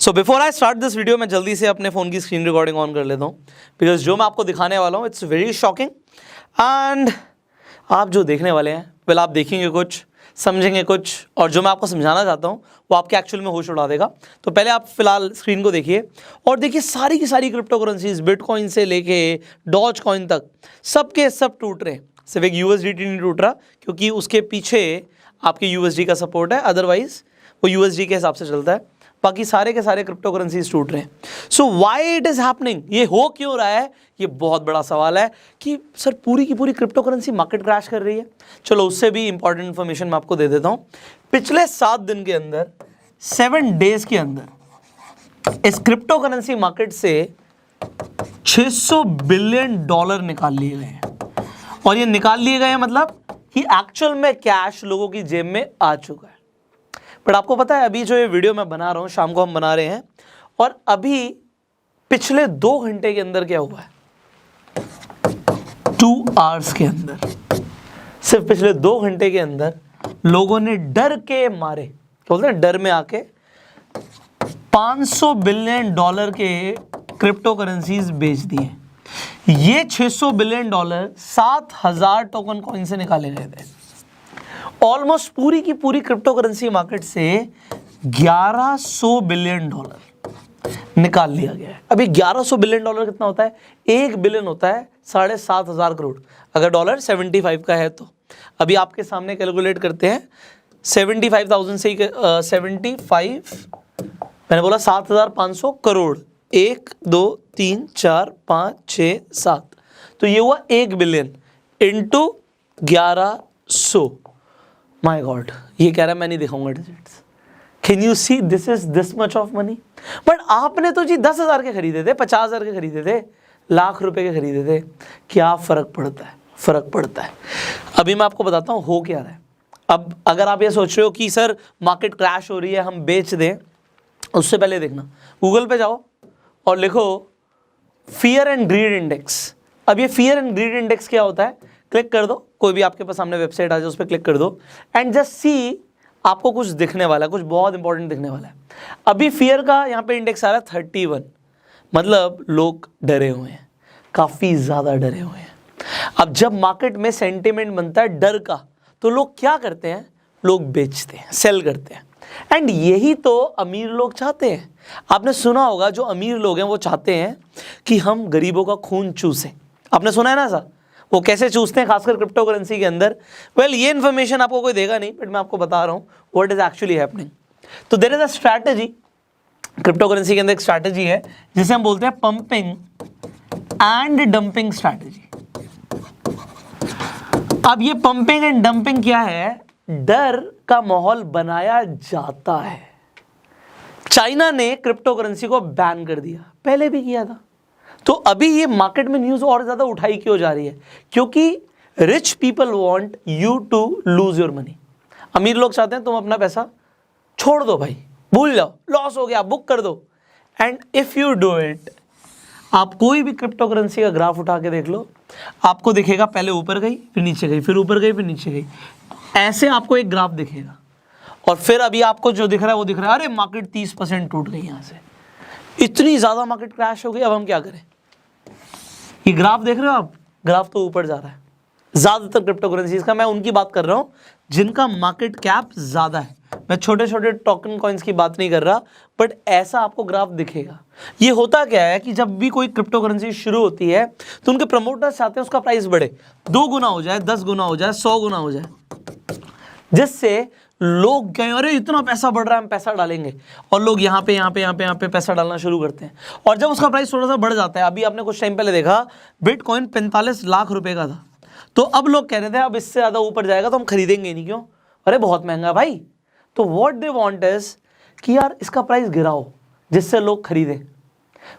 So before I start this video मैं जल्दी से अपने फ़ोन की स्क्रीन रिकॉर्डिंग ऑन कर लेता हूँ, बिकॉज जो मैं आपको दिखाने वाला हूँ इट्स वेरी शॉकिंग। एंड आप जो देखने वाले हैं वेल आप देखेंगे कुछ, समझेंगे कुछ, और जो मैं आपको समझाना चाहता हूँ वो आपके एक्चुअल में होश उड़ा देगा। तो पहले आप फिलहाल स्क्रीन को देखिए और देखिए सारी की सारी क्रिप्टो करेंसीज, बिटकॉइन से लेके डॉज कॉइन तक सबके सब टूट रहे हैं। सिर्फ एक यूएसडीटी नहीं टूट रहा, क्योंकि उसके पीछे आपके यूएसडी का सपोर्ट है, अदरवाइज वो यूएसडी के हिसाब से चलता है। बाकी सारे के सारे क्रिप्टो करेंसीज टूट रहे हैं। So why it is happening, ये हो क्यों रहा है, ये बहुत बड़ा सवाल है कि सर पूरी की पूरी क्रिप्टो करेंसी मार्केट क्रैश कर रही है। चलो उससे भी इंपॉर्टेंट इंफॉर्मेशन मैं आपको दे देता हूं। पिछले 7 दिन के अंदर, 7 डेज के अंदर इस क्रिप्टो करेंसी मार्केट से $600 बिलियन निकाल लिए गए हैं। और ये निकाल लिए गए हैं मतलब कि एक्चुअल में कैश लोगों की जेब में आ चुका है। बट आपको पता है अभी जो ये वीडियो मैं बना रहा हूँ, शाम को हम बना रहे हैं, और अभी पिछले 2 घंटे के अंदर क्या हुआ है, 2 आवर्स के अंदर, सिर्फ पिछले 2 घंटे के अंदर लोगों ने डर के मारे, बोलते हैं डर में आके, $500 बिलियन के क्रिप्टो करेंसीज बेच दिए। ये $600 बिलियन 7,000 टोकन कॉइन से निकाले गए थे। ऑलमोस्ट पूरी की पूरी क्रिप्टो करेंसी मार्केट से $1100 बिलियन निकाल लिया गया है। अभी $1100 बिलियन कितना होता है? 1 बिलियन होता है 7,500 करोड़, अगर डॉलर 75 का है तो। अभी आपके सामने कैलकुलेट करते हैं, 75,000 से ही 75, मैंने बोला 7,500 करोड़, 1 2 3 4 5 6 7, तो ये हुआ 1 बिलियन इंटू 1100। माय गॉड, ये कह रहा है मैं नहीं दिखाऊंगा digits. Can you see this is this much of money. But आपने तो जी 10,000 के खरीदे थे, 50,000 के खरीदे थे, लाख रुपए के खरीदे थे, क्या फर्क पड़ता है? फर्क पड़ता है। अभी मैं आपको बताता हूँ हो क्या रहा है। अब अगर आप ये सोच रहे हो कि सर मार्केट क्रैश हो रही है हम बेच दें, उससे पहले देखना, गूगल पे जाओ और लिखो फियर एंड ग्रीड इंडेक्स। अब ये फियर एंड ग्रीड इंडेक्स क्या होता है, क्लिक कर दो, कोई भी आपके पास सामने वेबसाइट आ जाए उस पर क्लिक कर दो एंड जस्ट सी, आपको कुछ दिखने वाला है, कुछ बहुत इंपॉर्टेंट दिखने वाला है। अभी फियर का यहाँ पे इंडेक्स आ रहा है 31, मतलब लोग डरे हुए हैं, काफ़ी ज़्यादा डरे हुए हैं। अब जब मार्केट में सेंटिमेंट बनता है डर का, तो लोग क्या करते हैं, लोग बेचते हैं, सेल करते हैं। एंड यही तो अमीर लोग चाहते हैं। आपने सुना होगा जो अमीर लोग हैं वो चाहते हैं कि हम गरीबों का खून चूसें। आपने सुना है ना सर, वो कैसे चूसते हैं, खासकर क्रिप्टो करेंसी के अंदर। वेल ये इन्फॉर्मेशन आपको कोई देगा नहीं, बट मैं आपको बता रहा हूँ व्हाट इज एक्चुअली हैपनिंग। तो there is a strategy, cryptocurrency के अंदर एक स्ट्रैटेजी है जिसे हम बोलते हैं पंपिंग एंड डंपिंग स्ट्रैटेजी। अब ये पंपिंग एंड डंपिंग क्या है, डर का माहौल बनाया जाता है। चाइना ने क्रिप्टो करेंसी को बैन कर दिया, पहले भी किया था। तो अभी ये मार्केट में न्यूज़ और ज़्यादा उठाई क्यों जा रही है, क्योंकि rich people want you to lose your money. अमीर लोग चाहते हैं तुम अपना पैसा छोड़ दो भाई, भूल जाओ, लॉस हो गया, बुक कर दो। And if you do it, आप कोई भी क्रिप्टो करेंसी का ग्राफ उठा के देख लो, आपको दिखेगा पहले ऊपर गई, फिर नीचे गई, फिर ऊपर गई, फिर नीचे गई, ऐसे आपको एक ग्राफ दिखेगा। और फिर अभी आपको जो दिख रहा है वो दिख रहा है, अरे मार्केट 30% टूट गई, यहाँ से इतनी ज़्यादा मार्केट क्रैश हो गई, अब हम क्या करें। ये ग्राफ देख रहे हो आप, ग्राफ तो ऊपर जा रहा है। ज़्यादातर क्रिप्टो करेंसीज का मैं उनकी बात कर रहा हूँ जिनका मार्केट कैप ज़्यादा है, मैं छोटे छोटे टोकन कॉइन्स की बात नहीं कर रहा, बट ऐसा आपको ग्राफ दिखेगा। ये होता क्या है कि जब भी कोई क्रिप्टो करेंसी शुरू होती है तो उनके प्रमोटर्स चाहते हैं उसका प्राइस बढ़े, 2 गुना हो जाए, 10 गुना हो जाए, 100 गुना हो जाए, जिससे लोग कहें अरे इतना पैसा बढ़ रहा है हम पैसा डालेंगे, और लोग यहाँ पे पैसा डालना शुरू करते हैं। और जब उसका प्राइस थोड़ा सा बढ़ जाता है, अभी आपने कुछ टाइम पहले देखा बिटकॉइन 45 लाख रुपए का था, तो अब लोग कह रहे थे अब इससे ज़्यादा ऊपर जाएगा तो हम खरीदेंगे नहीं, क्यों, अरे बहुत महंगा भाई। तो व्हाट दे वांट इज कि यार इसका प्राइस गिराओ जिससे लोग खरीदें।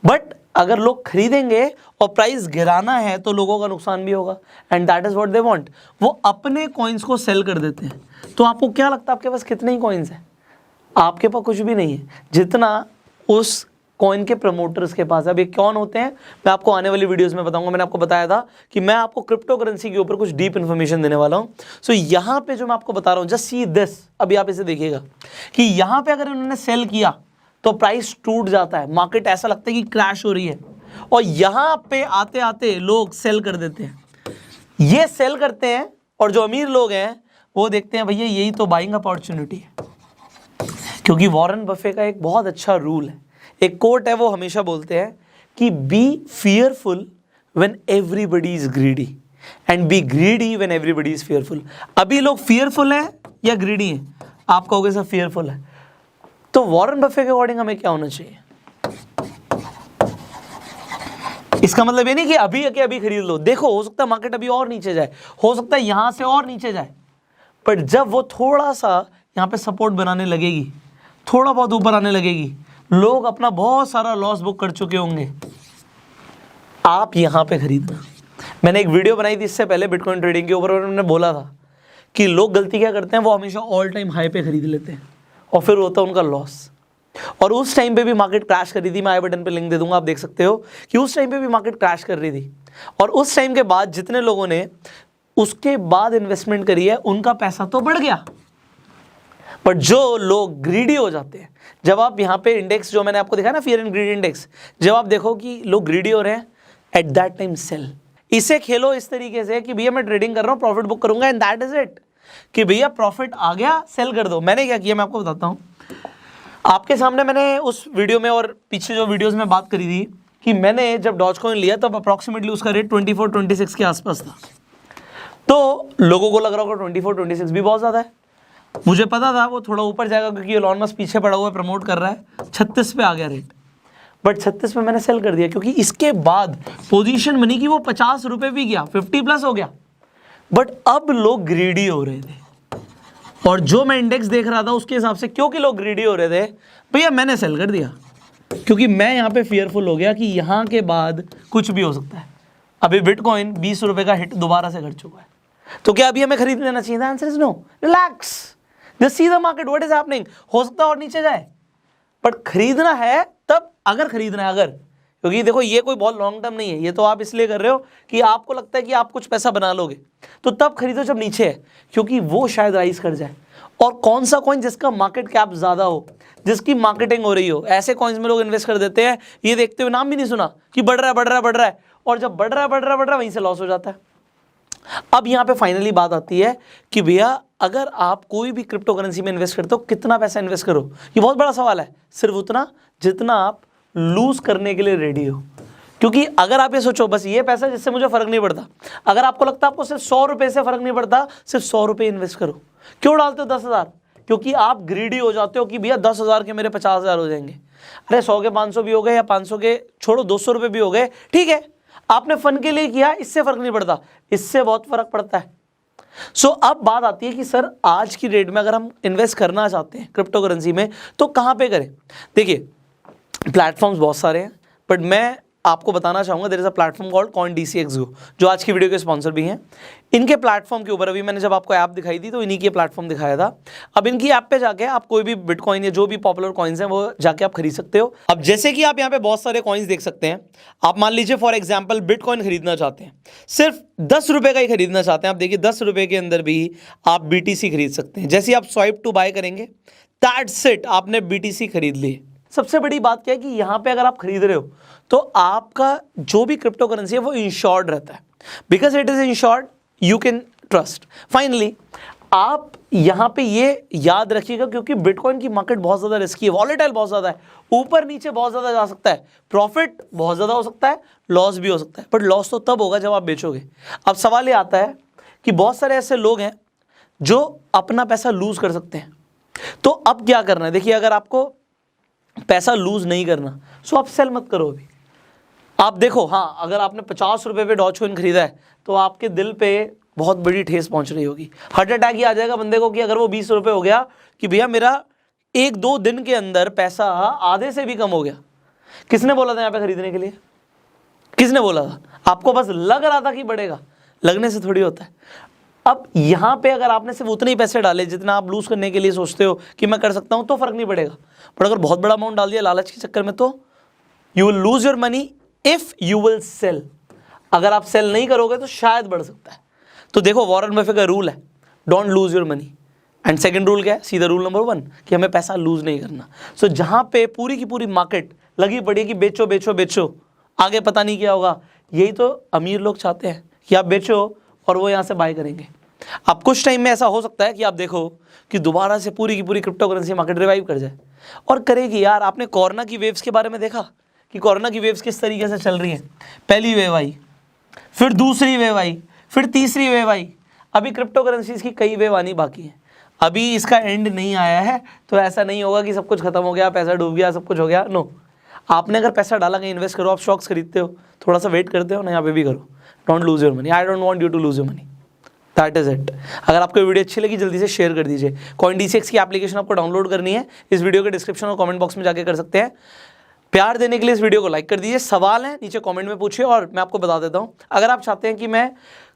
बट अगर लोग खरीदेंगे और प्राइस गिराना है तो लोगों का नुकसान भी होगा, and that is what they want. वो अपने कॉइन्स को सेल कर देते हैं। तो आपको क्या लगता है आपके पास कितने ही कॉइन्स हैं? आपके पास कुछ भी नहीं है, जितना उस कॉइन के प्रमोटर्स के पास। अब ये कौन होते हैं मैं आपको आने वाली वीडियोस में बताऊंगा। मैंने आपको बताया था कि मैं आपको क्रिप्टो करेंसी के ऊपर कुछ डीप इन्फॉर्मेशन देने वाला हूँ। सो यहाँ पे जो मैं आपको बता रहा हूँ, जस्ट सी दिस, अभी आप इसे देखिएगा कि यहाँ पे अगर उन्होंने सेल किया तो प्राइस टूट जाता है, मार्केट ऐसा लगता है कि क्रैश हो रही है, और यहां पे आते आते लोग सेल कर देते हैं। ये सेल करते हैं और जो अमीर लोग हैं वो देखते हैं भैया यही तो बाइंग अपॉर्चुनिटी है। क्योंकि वॉरेन बफे का एक बहुत अच्छा रूल है, एक कोट है, वो हमेशा बोलते हैं कि B fearful when everybody is greedy and B greedy when everybody is fearful. अभी लोग फियरफुल हैं या ग्रीडी हैं? आप कहोगे सर फियरफुल है। तो वॉरेन बफे के अकॉर्डिंग हमें क्या होना चाहिए? इसका मतलब ये नहीं कि अभी के अभी खरीद लो। देखो, हो सकता है मार्केट अभी और नीचे जाए, हो सकता है यहां से और नीचे जाए, पर जब वो थोड़ा सा यहां पे सपोर्ट बनाने लगेगी, थोड़ा बहुत ऊपर आने लगेगी, लोग अपना बहुत सारा लॉस बुक कर चुके होंगे, आप यहां पे खरीदना। मैंने एक वीडियो बनाई थी इससे पहले बिटकॉइन ट्रेडिंग के ऊपर, और मैंने बोला था कि लोग गलती क्या करते हैं, वो हमेशा ऑल टाइम हाई पे खरीद लेते हैं और फिर होता है उनका लॉस। और उस टाइम पे भी मार्केट क्रैश कर रही थी, मैं आई बटन पे लिंक दे दूंगा, आप देख सकते हो कि उस टाइम पे भी मार्केट क्रैश कर रही थी। और उस टाइम के बाद जितने लोगों ने उसके बाद इन्वेस्टमेंट करी है उनका पैसा तो बढ़ गया, पर जो लोग ग्रीडी हो जाते हैं, जब आप यहाँ पे इंडेक्स जो मैंने आपको दिखाया ना, फियर एंड ग्रीड इंडेक्स, जब आप देखो कि लोग ग्रीडी हो रहे हैं, एट दैट टाइम सेल। इसे खेलो इस तरीके से कि भैया मैं ट्रेडिंग कर रहा हूँ, प्रॉफिट बुक करूंगा एंड दैट इज इट, कि भैया प्रॉफिट आ गया सेल कर दो। मैंने क्या किया मैं आपको बताता हूँ। आपके सामने मैंने उस वीडियो में और पीछे जो वीडियोस में बात करी थी कि मैंने जब डॉजकॉइन लिया तब अप्रॉक्सीमेटली उसका रेट 24-26 के आसपास था। तो लोगों को लग रहा होगा 24-26 भी बहुत ज़्यादा है, मुझे पता था वो थोड़ा ऊपर जाएगा क्योंकि एलॉन मस्क पीछे पड़ा हुआ है, प्रमोट कर रहा है। 36 पे आ गया रेट, बट 36 पे मैंने सेल कर दिया क्योंकि इसके बाद पोजीशन बनी कि वो 50 रुपये भी गया, 50 प्लस हो गया। बट अब लोग ग्रीडी हो रहे थे, और जो मैं इंडेक्स देख रहा था उसके हिसाब से क्योंकि लोग ग्रीडी हो रहे थे, भैया मैंने सेल कर दिया, क्योंकि मैं यहाँ पे फियरफुल हो गया कि यहाँ के बाद कुछ भी हो सकता है। अभी बिटकॉइन 20 रुपये का हिट दोबारा से कर चुका है, तो क्या अभी हमें खरीद लेना चाहिए? Answer is no. Relax, just see the market what is happening. हो सकता है और नीचे जाए, बट खरीदना है तब, अगर खरीदना है अगर, क्योंकि देखो ये कोई बहुत लॉन्ग टर्म नहीं है, ये तो आप इसलिए कर रहे हो कि आपको लगता है कि आप कुछ पैसा बना लोगे, तो तब खरीदो जब नीचे है, क्योंकि वो शायद राइज कर जाए। और कौन सा कॉइन जिसका मार्केट कैप ज़्यादा हो, जिसकी मार्केटिंग हो रही हो, ऐसे कॉइन्स में लोग इन्वेस्ट कर देते हैं, ये देखते हुए नाम भी नहीं सुना कि बढ़ रहा है बढ़ रहा है बढ़ रहा है, और जब बढ़ रहा है बढ़ रहा है बढ़ रहा है वहीं से लॉस हो जाता है। अब यहाँ पे फाइनली बात आती है कि भैया अगर आप कोई भी क्रिप्टो करेंसी में इन्वेस्ट करते हो, कितना पैसा इन्वेस्ट करो? ये बहुत बड़ा सवाल है। सिर्फ उतना जितना आप लूज करने के लिए रेडी हो। क्योंकि अगर आप ये सोचो बस ये पैसा जिससे मुझे फर्क नहीं पड़ता, अगर आपको लगता है आपको सिर्फ 100 रुपये से फर्क नहीं पड़ता, सिर्फ 100 रुपये इन्वेस्ट करो। क्यों डालते हो 10,000? क्योंकि आप ग्रीडी हो जाते हो कि भैया 10,000 के मेरे 50,000 हो जाएंगे। अरे 100 के 500 भी हो गए, या 500 के छोड़ो 200 रुपये भी हो गए, ठीक है, आपने फन के लिए किया, इससे फर्क नहीं पड़ता, इससे बहुत फर्क पड़ता है। सो अब बात आती है कि सर आज की डेट में अगर हम इन्वेस्ट करना चाहते हैं क्रिप्टो करेंसी में तो कहाँ पे करें? देखिए प्लेटफॉर्म्स बहुत सारे हैं, बट मैं आपको बताना चाहूँगा there is a platform called CoinDCXGo, जो आज की वीडियो के स्पॉन्सर भी हैं। इनके प्लेटफॉर्म के ऊपर अभी मैंने जब आपको ऐप दिखाई थी तो इन्हीं की प्लेटफॉर्म दिखाया था। अब इनकी ऐप पे जाके आप कोई भी बिटकॉइन या जो भी पॉपुलर कॉइन्स हैं वो जाके आप खरीद सकते हो। अब जैसे कि आप यहाँ पे बहुत सारे कॉइन्स देख सकते हैं, आप मान लीजिए फॉर एग्जाम्पल बिटकॉइन खरीदना चाहते हैं, सिर्फ 10 रुपये का ही खरीदना चाहते हैं, आप देखिए 10 रुपये के अंदर भी आप BTC खरीद सकते हैं। जैसे आप स्वाइप टू बाय करेंगे, दैट्स इट, आपने BTC खरीद ली। सबसे बड़ी बात क्या है कि यहाँ पे अगर आप खरीद रहे हो तो आपका जो भी क्रिप्टो करेंसी है वो इंश्योर्ड रहता है, because it is insured, you can trust. Finally आप यहाँ पे ये याद रखिएगा, क्योंकि बिटकॉइन की मार्केट बहुत ज़्यादा रिस्की है, वॉलेटाइल बहुत ज़्यादा है, ऊपर नीचे बहुत ज़्यादा जा सकता है, प्रॉफिट बहुत ज़्यादा हो सकता है, लॉस भी हो सकता है, बट लॉस तो तब होगा जब आप बेचोगे। अब सवाल ये आता है कि बहुत सारे ऐसे लोग हैं जो अपना पैसा लूज कर सकते हैं, तो अब क्या करना है? देखिए अगर आपको पैसा लूज नहीं करना सो आप सेल मत करो। अभी आप देखो, हाँ अगर आपने 50 रुपये पे डॉजकॉइन खरीदा है तो आपके दिल पे बहुत बड़ी ठेस पहुंच रही होगी, हार्ट अटैक ही आ जाएगा बंदे को कि अगर वो 20 रुपये हो गया कि भैया मेरा 1-2 दिन के अंदर पैसा आधे से भी कम हो गया। किसने बोला था यहाँ पे खरीदने के लिए? किसने बोला था? आपको बस लग रहा था कि बढ़ेगा, लगने से थोड़ी होता है। अब यहाँ पे अगर आपने सिर्फ उतने ही पैसे डाले जितना आप लूज करने के लिए सोचते हो कि मैं कर सकता हूँ तो फर्क नहीं पड़ेगा, पर अगर बहुत बड़ा अमाउंट डाल दिया लालच के चक्कर में तो you will lose your money if you will sell. अगर आप सेल नहीं करोगे तो शायद बढ़ सकता है। तो देखो वॉरेन बफे का रूल है, don't lose your money, and second rule क्या है, सीधा रूल नंबर 1 कि हमें पैसा लूज नहीं करना। सो जहां पे पूरी की पूरी मार्केट लगी पड़ी है कि बेचो बेचो बेचो, आगे पता नहीं क्या होगा, यही तो अमीर लोग चाहते हैं कि आप बेचो और वो यहां से बाय करेंगे। अब कुछ टाइम में ऐसा हो सकता है कि आप देखो कि दोबारा से पूरी की पूरी क्रिप्टो करेंसी मार्केट रिवाइव कर जाए, और करेगी यार। आपने कोरोना की वेव्स के बारे में देखा कि कोरोना की वेव्स किस तरीके से चल रही है। पहली वेव आई, फिर दूसरी वेव आई, फिर तीसरी वेव आई, अभी क्रिप्टो करेंसीज की कई वेव आनी बाकी है। अभी इसका एंड नहीं आया है, तो ऐसा नहीं होगा कि सब कुछ खत्म हो गया, पैसा डूब गया, सब कुछ हो गया। नो, आपने अगर पैसा डाला कहीं इन्वेस्ट करो, आप स्टॉक्स खरीदते हो, थोड़ा सा वेट करते हो ना, यहाँ पे भी करो। Don't lose your money, I don't want you to lose your money, that is it. अगर आपको वीडियो अच्छी लगी जल्दी से शेयर कर दीजिए। CoinDCX की एप्लीकेशन आपको डाउनलोड करनी है, इस वीडियो के डिस्क्रिप्शन और कमेंट बॉक्स में जाके कर सकते हैं। प्यार देने के लिए इस वीडियो को लाइक कर दीजिए। सवाल है नीचे कमेंट में पूछिए और मैं आपको बता देता हूँ। अगर आप चाहते हैं कि मैं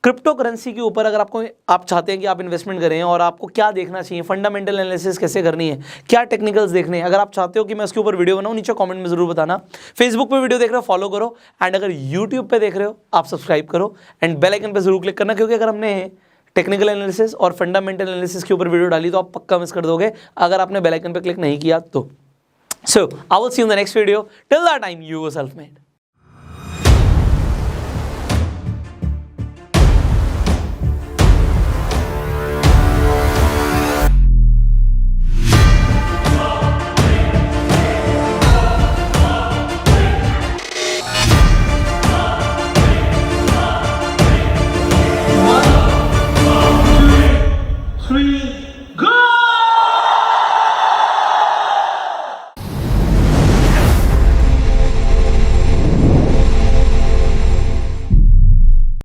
क्रिप्टो करेंसी के ऊपर, अगर आप चाहते हैं कि आप इन्वेस्टमेंट करें और आपको क्या देखना चाहिए, फंडामेंटल एनालिसिस कैसे करनी है, क्या टेक्निकल्स देखने हैं, अगर आप चाहते हो कि मैं उसके ऊपर वीडियो बनाऊँ, नीचे कमेंट में जरूर बताना। फेसबुक पे वीडियो देख रहे हो फॉलो करो, एंड अगर यूट्यूब पे देख रहे हो आप सब्सक्राइब करो एंड बेल आइकन पे जरूर क्लिक करना, क्योंकि अगर हमने टेक्निकल एनालिसिस और फंडामेंटल एनालिसिस के ऊपर वीडियो डाली तो आप पक्का मिस कर दोगे अगर आपने बेल आइकन पे क्लिक नहीं किया तो। So I will see you in the next video. Till that time, you were self-made.